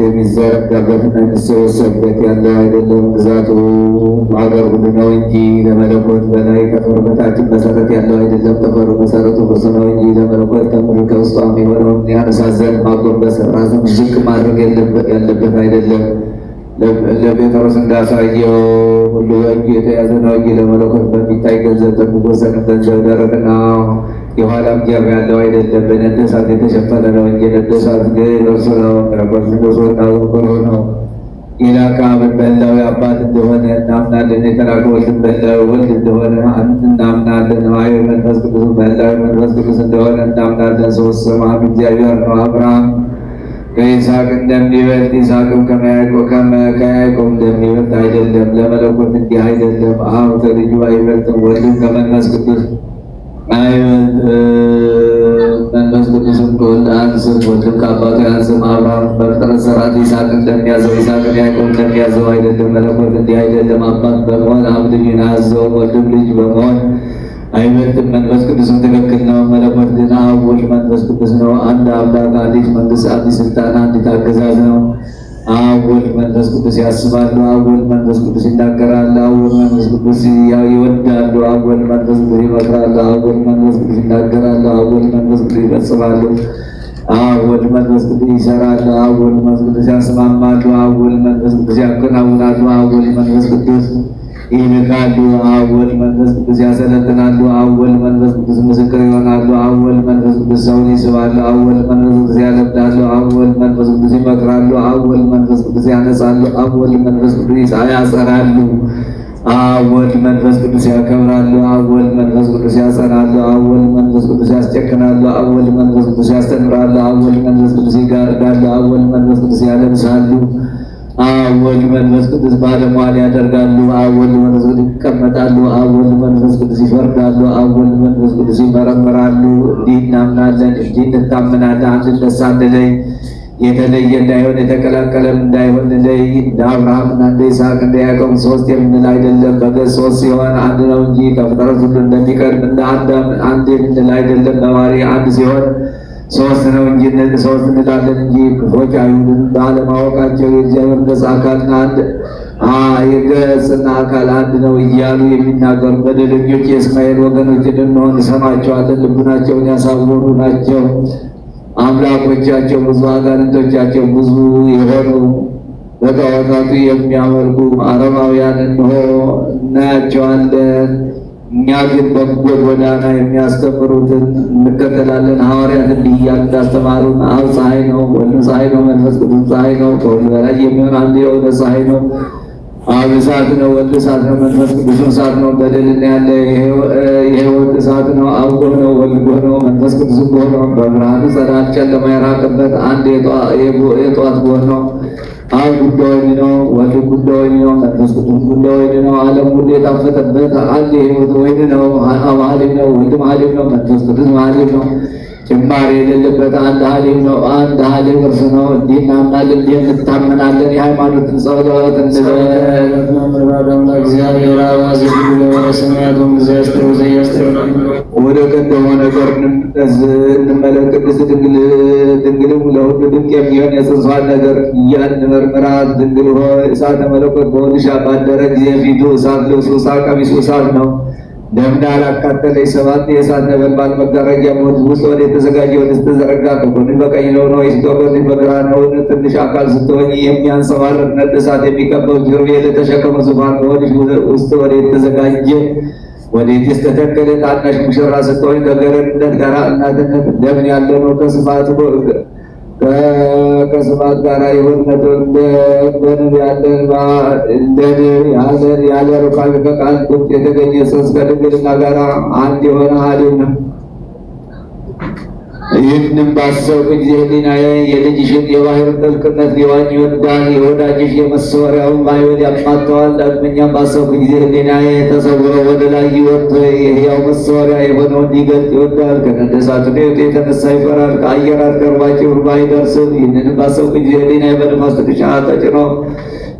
የሚዘረጋበትና የሚሰበሰብበት ያለው አይደለም። ግዛቱ ሀገር ሁሉ ነው እንጂ ለመለኮት በላይ ከጦር በታችን መሰረት ያለው አይደለም። ጠፈሩ መሰረቱ እርሱ ነው እንጂ ለመለኮት ከምድር ከውስጧ የሚሆነውን ያነሳዘን ማጎንበስ ራሱን ዝቅ ማድረግ ያለበት አይደለም። ለጴጥሮስ እንዳሳየው ሁሉ በእጁ የተያዘ ነው እንጂ ለመለኮት በሚታይ ገንዘብ በሚወሰን ገንዘብ ደረቅ ነው። የኋላም ጀርባ ያለው አይደለም። በነደ እሳት የተሸፈነ ነው እንጂ ነደ እሳት ግን እርሱ ነው። ረቆስና ነው የላከ አብን በላው አባት እንደሆነ እናምናለን። የተላከ ወልድ በላው ወልድ እንደሆነ እናምናለን። አይ መንፈስ ቅዱስ በላው መንፈስ ቅዱስ እንደሆነ እናምናለን። ሶስት ስም አንድ እግዚአብሔር ነው። አብርሃም ከይስሐቅ እንደሚበልጥ ይስሐቅም ከያዕቆብ እንደሚበልጥ አይደለም። ለመለኮት እንዲህ አይደለም። አብ ከልጁ አይበልጥም፣ ወልድም ከመንፈስ ቅዱስ አይበልጥም። መንፈስ ቅዱስም ከወልድ አያንስም፣ ወልድም ከአባቱ አያንስም። አብርሃም በፍጥረት ሥርዓት ይስሐቅ እንደሚያዘው ይስሐቅን ያዕቆብ እንደሚያዘው አይደለም። መለኮት እንዲህ አይደለም። አባት በመሆን አብ ልጁን አያዘውም፣ ወልድም ልጅ በመሆን አይበልጥም። መንፈስ ቅዱስም ትክክል ነው። መለኮት ግን አብ ወልድ መንፈስ ቅዱስ ነው። አንድ አምላክ፣ አንዲት መንግስት፣ አንዲት ስልጣን፣ አንዲት አገዛዝ ነው። አብ ወልድ መንፈስ ቅዱስ ያስባሉ። አብ ወልድ መንፈስ ቅዱስ ይናገራሉ። አብ ወልድ መንፈስ ቅዱስ ይወዳሉ። አብ ወልድ መንፈስ ቅዱስ ይመክራሉ። አብ ወልድ መንፈስ ቅዱስ ይናገራሉ። አብ ወልድ መንፈስ ቅዱስ ይፈጽማሉ። አብ ወልድ መንፈስ ቅዱስ ይሰራሉ። አብ ወልድ መንፈስ ቅዱስ ያስማማሉ። አብ ወልድ መንፈስ ቅዱስ ያከናውናሉ። አብ ወልድ መንፈስ ቅዱስ ይልካሉ። አብ ወልድ መንፈስ ቅዱስ ያሰለጥናሉ። አብ ወልድ መንፈስ ቅዱስ ምስክር ይሆናሉ። አብ ወልድ መንፈስ ቅዱስ ሰውን ይስባሉ። አብ ወልድ መንፈስ ቅዱስ ያለብዳሉ። አብ ወልድ መንፈስ ቅዱስ ይመክራሉ። አብ ወልድ መንፈስ ቅዱስ ያነጻሉ። አብ ወልድ መንፈስ ቅዱስ ያጸናሉ። አብ ወልድ መንፈስ ቅዱስ ያከብራሉ። አብ ወልድ መንፈስ ቅዱስ ያጸናሉ። አብ ወልድ መንፈስ ቅዱስ ያስጨክናሉ። አብ ወልድ መንፈስ ቅዱስ ያስተምራሉ። አብ ወልድ መንፈስ ቅዱስ ይጋርዳሉ። አብ ወልድ መንፈስ ቅዱስ ያለብሳሉ። አብ ወልድ መንፈስ ቅዱስ ባለሟል ያደርጋሉ። አብ ወልድ መንፈስ ቅዱስ ይቀመጣሉ። አብ ወልድ መንፈስ ቅዱስ ይፈርዳሉ። አብ ወልድ መንፈስ ቅዱስ ይመረምራሉ። እንዲህ እናምናለን፣ እንዲህ እንታምናለን። አንድነት ሳንለይ የተለየ እንዳይሆን የተቀላቀለም እንዳይሆን ለይ እንደ አብርሃምና እንደ ይስሐቅ እንደ ያዕቆብ ሶስት የምንል አይደለም። በገጽ ሶስት ሲሆን አንድ ነው እንጂ ከፍጥረት ሁሉ እንደሚቀድም እንደ አዳም አንድ የምንል አይደለም። በባህሪ አንድ ሲሆን ሶስት ነው እንጂ ሶስት እንላለን እንጂ ክፎች አይሁድን ባለማወቃቸው የእግዚአብሔር ገጽ አካልና የገጽና አካል አንድ ነው እያሉ የሚናገሩ በደለኞች የእስማኤል ወገኖች እንድንሆን እንሰማቸዋለን። ልቡናቸውን ያሳወሩ ናቸው። አምላኮቻቸው ብዙ፣ አጋንንቶቻቸው ብዙ የሆኑ በጣዖታቱ የሚያመልኩ አረማውያን እንሆ እናያቸዋለን። እኛ ግን በጎ ጎዳና የሚያስተምሩትን እንከተላለን። ሐዋርያት እንዲህ እያሉ እንዳስተማሩን አብ ፀሐይ ነው፣ ወልድ ፀሐይ ነው፣ መንፈስ ቅዱስ ፀሐይ ነው። ከሁሉ በላይ የሚሆን አንድ የሆነ ፀሐይ ነው። አብ እሳት ነው፣ ወልድ እሳት ነው፣ መንፈስ ቅዱስ እሳት ነው። በደልና ያለ የሕይወት እሳት ነው። አብ ጎህ ነው፣ ወልድ ጎህ ነው፣ መንፈስ ቅዱስ ጎህ ነው። በብርሃኑ ጸዳል ጨለማ የራቀበት አንድ የጠዋት ጎህ ነው። አብ ጉዳይ ወይን ነው፣ ወልድ ጉዳይ ወይን ነው፣ መንፈስ ቅዱስ ጉዳይ ወይን ነው። ዓለም ሁሉ የጣፈጠበት አንድ የሕይወት ወይን ነው። አብ ሐሊም ነው፣ ወልድ ሐሊም ነው፣ መንፈስ ቅዱስ ሐሊም ነው። ጭማሪ የሌለበት አንድ ሐሊም ነው። አንድ ሐሊም እርሱ ነው። እንዲህ እናምናለን፣ እንዲህ እንታመናለን። የሃይማኖትን ጸሎት ወደ ቀደመው ነገር እንመለስ። ቅድስት ድንግልም ለሁሉ ድንቅ የሚሆን የጽንሷን ነገር እያንመርምራት። ድንግል ሆይ እሳተ መለኮት በሆድሽ ባደረ ጊዜ ፊቱ እሳት፣ ልብሱ እሳት፣ ቀሚሱ እሳት ነው። ደምና ላቃጠለች ሰባት የእሳት ነበልባል መጋረጃ ሞት ውስጥ ወደ የተዘጋጀ ወደ ስተዘረጋ ከጎን በቀኝ ነው ወይስ ከጎን በግራ ነው? ትንሽ አካል ስትሆኝ የሚያንጸባርቅ ነጭ እሳት የሚቀበው ኪሩቤል የተሸከመ ዙፋን በሆድሽ ውስጥ ወደ የተዘጋጀ ወዴት የተተከለ ታናሽ ሙሽራ ስትሆኝ ከገረድነት ጋር እናትነት እንደምን ያለ ነው? ከስፋት ጋር የሆነት እንደንብ ያለ ሩካቤ ከቃል ቁጥ የተገኘ ጽንስ ከድንግልና ጋር አንድ የሆነ ሐሊም ነው። ይህንም ባሰብኩ ጊዜ ሕሊናዬ የልጅሽን የባሕር ጥልቅነት ሊዋኝ ይወዳል። የወዳጅሽ የመሰወሪያውን ማዕበል ያማተዋል። ዳግመኛም ባሰብኩ ጊዜ ሕሊናዬ ተሰውሮ ወደ ላይ ይወርድ የሕያው መሰወሪያ የሆነውን ሊገልጥ ይወዳል። ከነደሳቱ የተነሳ ይፈራል። ከአየር አድገርባቸው ሩባ አይደርስም። ይህንንም ባሰብኩ ጊዜ ሕሊናዬ በነፋስ ትከሻ ተጭኖ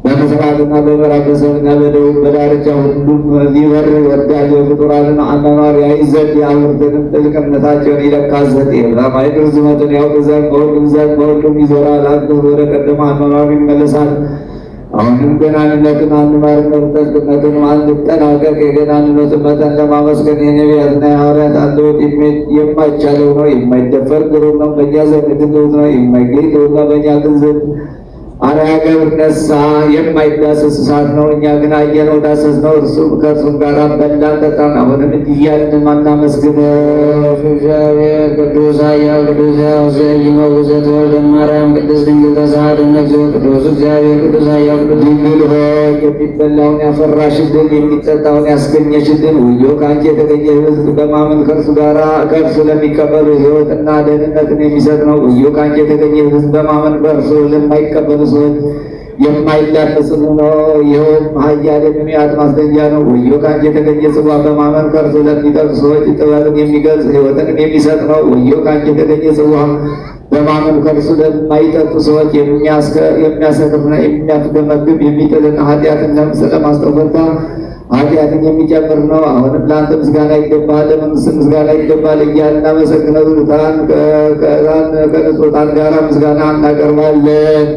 በምስራቅና በምዕራብ በሰሜንና በደቡብ በዳርቻ ሁሉም ሊበር ይወዳል። የፍጡራንን አኗኗር ያይ ዘንድ የአብርትንም ጥልቅነታቸውን ይለካ ዘንድ የባሕር ርዝመቱን ያውቅ ዘንድ በሁሉም ይዞራል። አንዱ ወደ ቀደመ አኗኗሩ ይመለሳል። አሁንም ገናንነቱን አንማርነት ጥልቅነቱንም አንጠናቀቅ። የገናንነቱን መጠን ለማመስገን የነቢያትና የሐዋርያት አንደበት የማይቻለው ነው። የማይደፈር ግሩም ነው፣ በእኛ ዘንድ ግዙፍ ነው። የማይገኝ ልዑል ነው፣ በእኛ ግን ዘንድ አርአያ ገብር ነሣ። የማይዳሰስ እሳት ነው፣ እኛ ግን አየነው ዳሰስነው። ከእርሱም ጋር በላን ጠጣን። አሁንም እንዲህ እያልን እናመስግነው። እግዚአብሔር ቅዱስ ኃያል ቅዱስ ሕያው ዘኢይመውት ዘተወልደ እማርያም ቅድስት ድንግል ተሳሃለነ እግዚኦ። ቅዱስ እግዚአብሔር ቅዱስ ኃያል ቅዱስ ድንግል ሆይ የሚበላውን ያፈራሽልን የሚጠጣውን ያስገኘሽልን ወዮ ከአንቺ የተገኘ ሕዝብ በማመን ከእርሱ ለሚቀበሉ ሕይወትና ደህንነትን የሚሰጥ ነው። ወዮ ከአንቺ የተገኘ ሕዝብ በማመን በእርሱ ለማይቀበሉ ሰዎች የማይላበስ ነው። ይኸውም ኃያል የሚያጥ ማስገኛ ነው። ወዮ ከአንቺ የተገኘ ጽዋ በማመን ከእርሱ ለሚጠጡ ሰዎች ጥበብን የሚገልጽ ሕይወትንም የሚሰጥ ነው። ወዮ ከአንቺ የተገኘ ጽዋ በማመን ከእርሱ ለማይጠጡ ሰዎች የሚያሰክርና የሚያስገመግም የሚጥልና ኃጢአትን ለማስጠፈታ ኃጢአትን የሚጨምር ነው። አሁንም ለአንተ ምስጋና ይገባል፣ ለመንግሥት ምስጋና ይገባል እያልን እናመሰግነው። ከንጹሕ ዕጣን ጋር ምስጋና እናቀርባለን።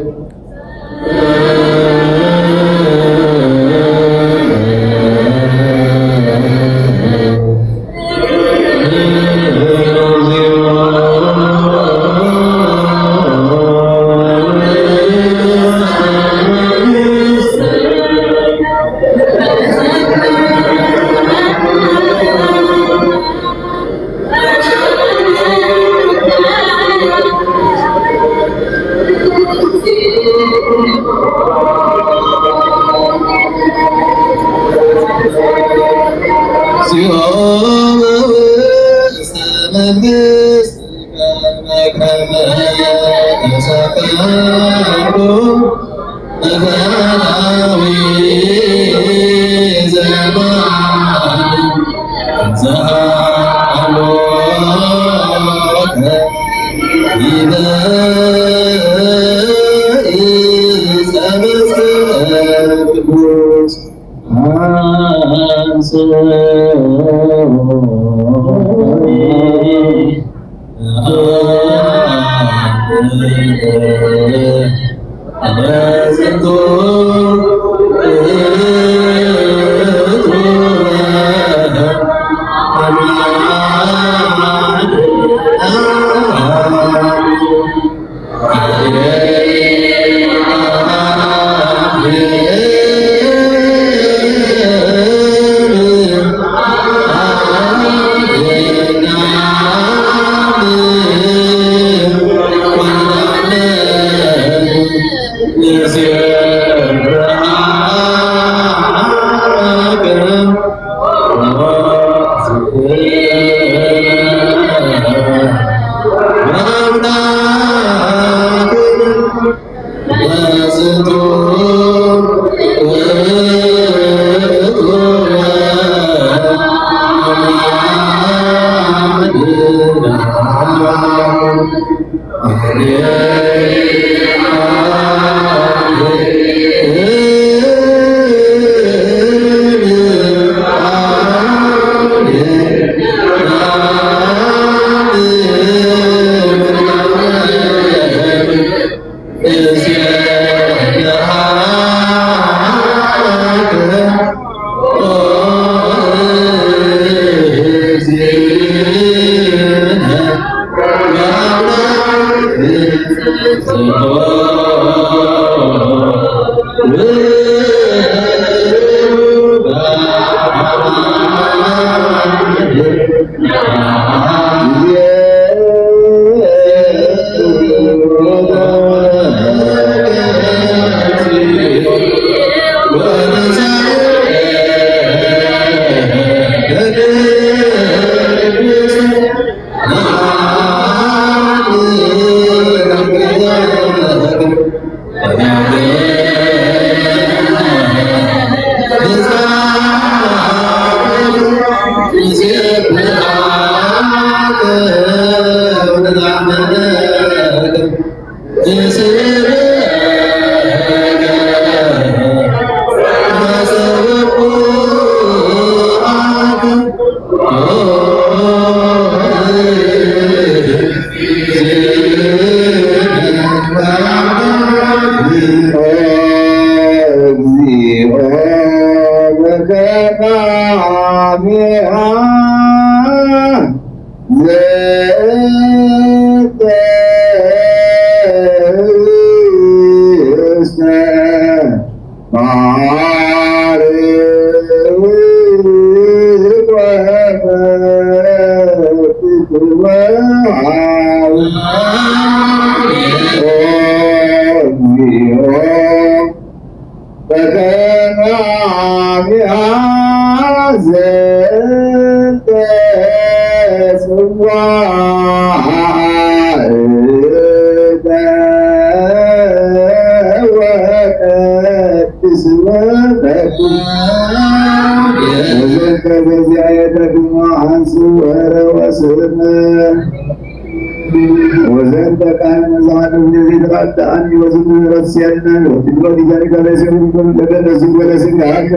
وزنت كان مزعل الذي تغدى عني وزن رسينا وتبغى ذلك ليس من لك نزل ولا سنعك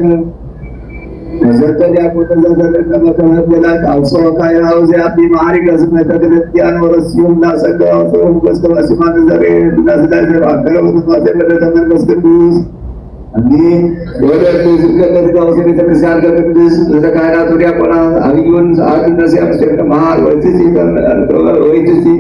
وزنت ليكون ذلك كما تهدلت أوصاك يا أوزي عبدي معارك أزمة تدريان ورسيون لا سكا وصوم بسكوا سمان الزرين الناس لا يزرعك وتفاتر لتمن بسكتوس Amin. Boleh disebutkan dari kau sini terbesar dan kudus sekarang tu dia pernah ayun saat ini siap siap mahal itu sih kan itu sih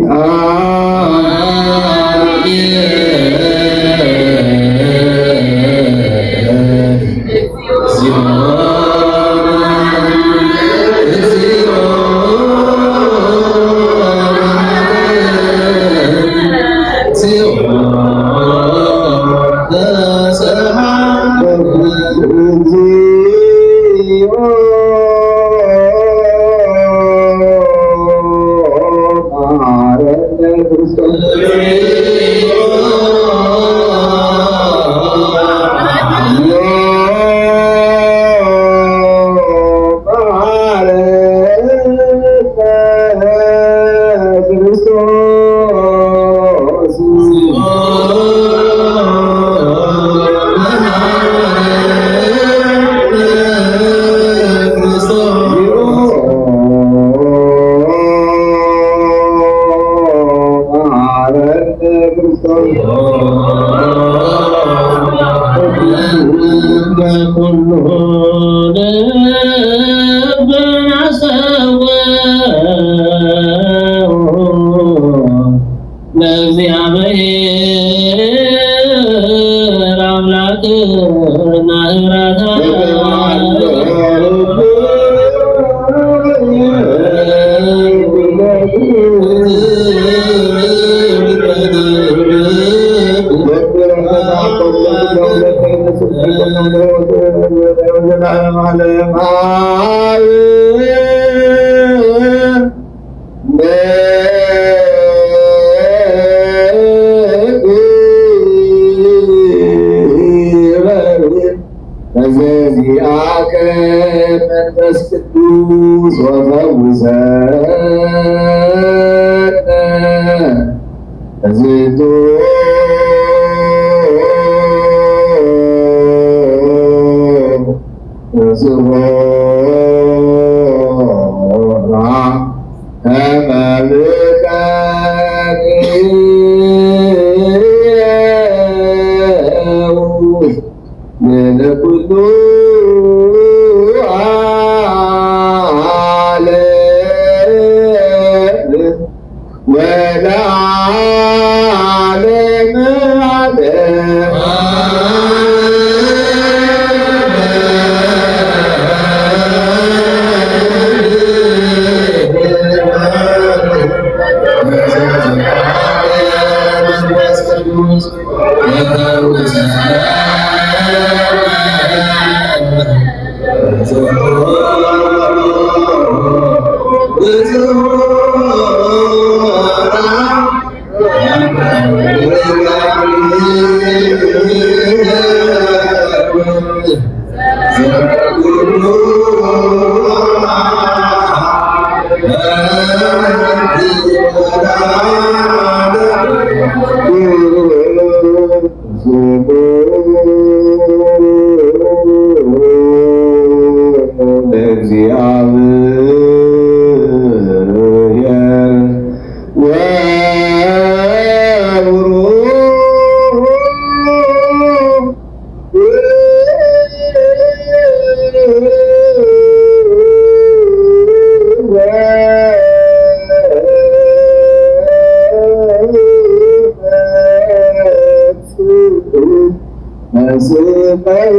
Amen.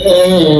Oh